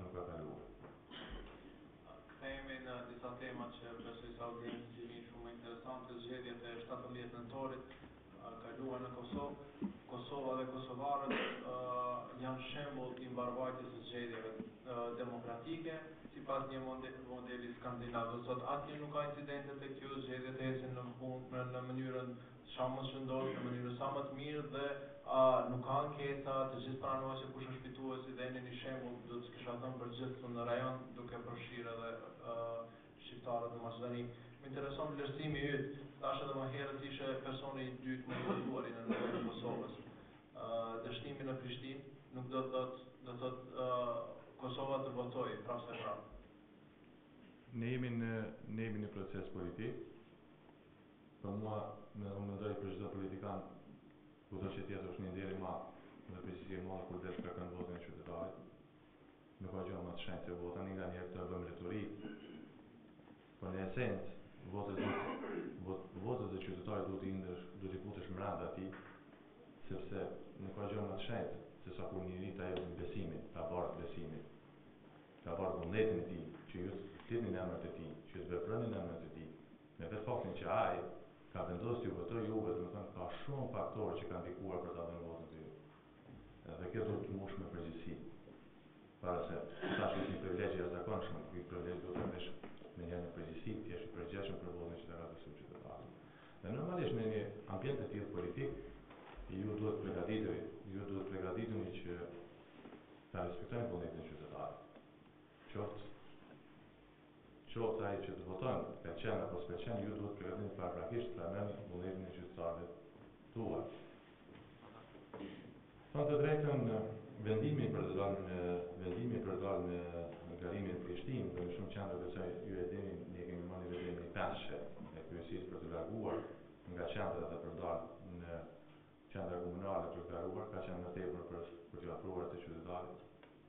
nuk ka kaluar. Kthehemi në disa tema që besoj se audiencës i vinë shumë interesante. Zgjedhjet e 17 nëntorit kaluan në Kosovë. Kosova dhe kosovarët janë shembull i mbarvajtjes së zgjedhjeve demokratike sipas një modeli skandinav. Do thotë asnjë nuk ka incidente tek kjo, zgjedhjet ecën në mënyrën sa më shëndosh, në mënyrën sa më të mirë dhe nuk ka ankesa, të gjithë pranohet se kush është fituesi dhe jeni një shembull, do të kisha thënë për gjithë në rajon, duke përfshirë edhe shqiptarët në Maqedoni. Më intereson vlerësimi yt, tash edhe më herët ishe personi i dytë më i votuari në nivelin e Kosovës. Dështimi në Prishtinë nuk do thotë Kosova të votojë prapë se prapë. Ne jemi në proces politik. Për mua, unë mendoj për çdo politikan, kudo që tjetë është një nder i madh dhe përgjegjësi e madhe kur del të kërkon votën e qytetarit. Nuk ka gjë më të shenjtë se vota, nga njerë këto e bëjmë retorikë. Por në esencë, votës e qytetarit duhet t'i futesh brenda atij, sepse nuk ka gjë më të shenjtë se sa kur njëri ta jep besimin, ta bartë besimin, ta bartë vullnetin e tij, që ju flitni në emër të tij, që ju veproni në emër të tij. Me vetë faktin që ai ka vendosur t'ju votojë juve, domethënë ka shumë faktorë që kanë ndikuar për ta dhënë votën të ju. Dhe kjo duhet të mbush me përgjegjësi. Para se tash është një privilegj i jashtëzakonshëm, ky privilegj do të vesh me një përgjegjësi, ti je i përgjegjshëm për votën që ta ka dhënë qytetarët. Dhe normalisht në një ambient të tillë politik, ju duhet përgatituni që ta respektojnë vullnetin e qytetarit. Qoftë ai që të voton, pëlqen apo s'pëlqen, ju duhet përgatituni paraprakisht ta merrni vullnetin e qytetarëve tuaj. Thonë të drejtën, vendimi për të dalë me ngarimin në Prishtinë, dhe në shumë qendra besoj ju e dini, ne kemi marrë një vendim i peshe e kryesisë për të larguar nga qendrat dhe për dalë në qendra komunale për të garuar, ka qenë më tepër për t'ju afruar të qytetarit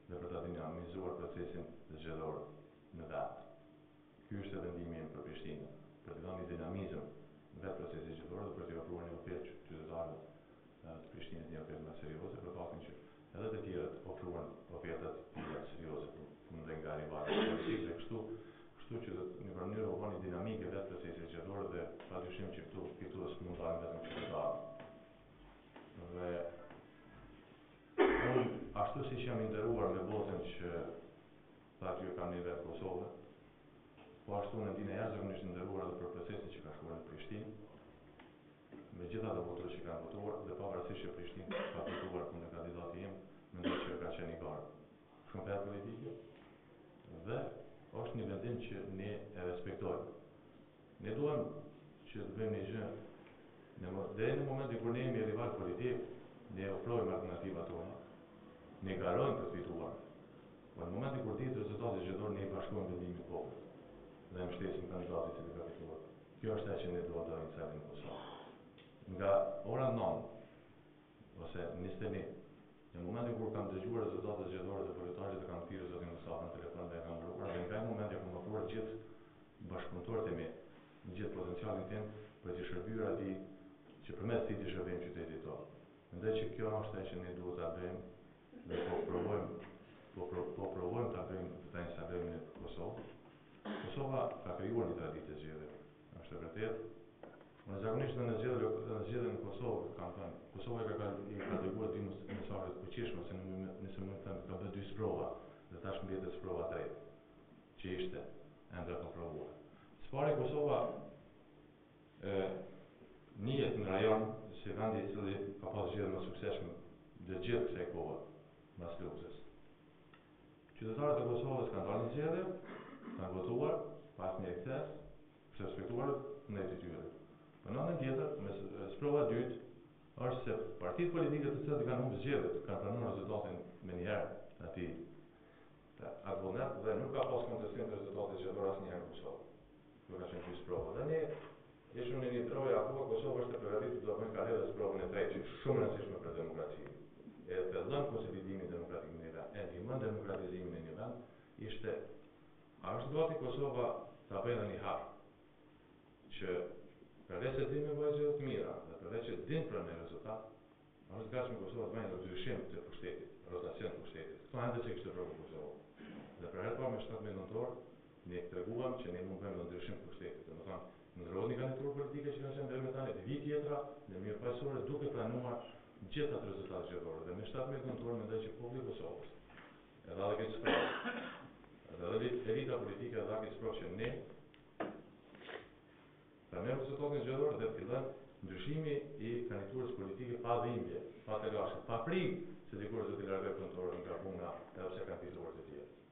dhe për ta dinamizuar procesin zgjedhor në vend. Ky është vendimi im për Prishtinën, për të dhënë dinamizëm vetë procesit zgjedhor dhe për t'ju ofruar një ofertë qytetarëve të Prishtinës, një ofertë më serioze, për faktin që edhe të tjerët ofruan ofertat tilla serioze për mundoj nga rivalët politik dhe kështu që në mënyrë u bëni dinamike vetë procesit zgjedhor dhe padyshim që këtu fitues mund të dalin vetëm qytetarët. Dhe unë ashtu siç jam nderuar me votën që thatë ju kam nivel Kosovë, po ashtu në ndjen e jashtëzakonisht nderuar edhe për procesin që ka shkuar në Prishtinë, me gjitha të votues që kanë votuar dhe pavarësisht që Prishtinë ka votuar kundër kandidatit im, mendoj që ka qenë i garë shumë ferë politike dhe është një vendim që ne e respektojmë. Ne duhem që të bëjmë një gjë, deri në momentin kur ne jemi rival politik, ne ofrojmë alternativat tona, ne garojmë për të fituar. Po në momentin kur dihet rezultati zgjedhor, ne i bashkojmë vendimin popullit dhe e mbështesim kandidatin që ka fituar. Kjo është ajo që ne duhet të bëjmë në Kosovë. Nga ora 9 ose 21, në momentin kur kam dëgjuar rezultatet zgjedhore të zotëtarët e kam thirrur zotin Mustafa në telefon dhe e kam uruar dhe nga ai momenti kam ofruar gjithë bashkëpunëtorët e mi, gjithë potencialin tim për të shërbyer atij që përmes tij të shërbejmë qytetit tonë. Mendoj që kjo është ajo që ne duhet ta bëjmë dhe po provojmë ta bëjmë, ta instalojmë në Kosovë. Kosova ka krijuar një traditë të zgjedhjeve. Është e vërtetë. Në zakonisht në zgjedhjen në Kosovë, kam thënë, Kosova i ka dërguar dy mesazhe të fuqishme, se nëse mund të them, ka bërë dy sprova dhe tash mbetet sprova e tretë, që ishte ende komprovuar. Së pari Kosova njihet në rajon si vendi i cili ka pasur zgjedhje më suksesshme dhe gjithë kësaj kohe mbas luftës. Qytetarët e Kosovës kanë dalë në zgjedhje, kanë votuar pas një ekses, për të respektuar ndaj tyre. Po në anën tjetër, sprova e dytë është se partitë politike të cilat kanë humbur zgjedhjet kanë pranuar rezultatin me një herë atë vullnet dhe nuk ka pas kontestim të rezultatit zgjedhor asnjëherë në Kosovë. Kjo ka qenë dy sprova. Dhe ne ishim në një troje akoma Kosova është e përgatitur të bëjë kalë dhe sprovën e tretë, që është shumë e rëndësishme për demokracinë. E fillon konsolidimin demokratik në një vend, e ndihmon demokratizimin në një vend, ishte a është gati Kosova ta bëjë një hap që përveç se din me bëjë zgjedhje të mira dhe përveç se din për në rezultat, a është gatshme Kosova të bëjë ndryshim të pushtetit, rotacion të pushtetit. Këto ende që kishte provu Kosova. Dhe për herë parë me 17 nëntor, ne treguam që ne mund bëjmë një ndryshim për shtetit. Domethënë, ndërrohet një kandidaturë politike që kanë qenë deri më tani, vit tjetra në mënyrë paqësore duke pranuar gjithë ato rezultate zgjedhore. Dhe me 17 nëntor mendoj që populli i Kosovës, edhe ai që sprov, edhe elita politike edhe ai që sprov që ne pranojmë rezultatin zgjedhor dhe fillon ndryshimi i kandidaturës politike pa dhimbje, pa telashe, pa frikë se dikush do t'i largojë punëtorët nga puna edhe pse kanë fituar të tjerë.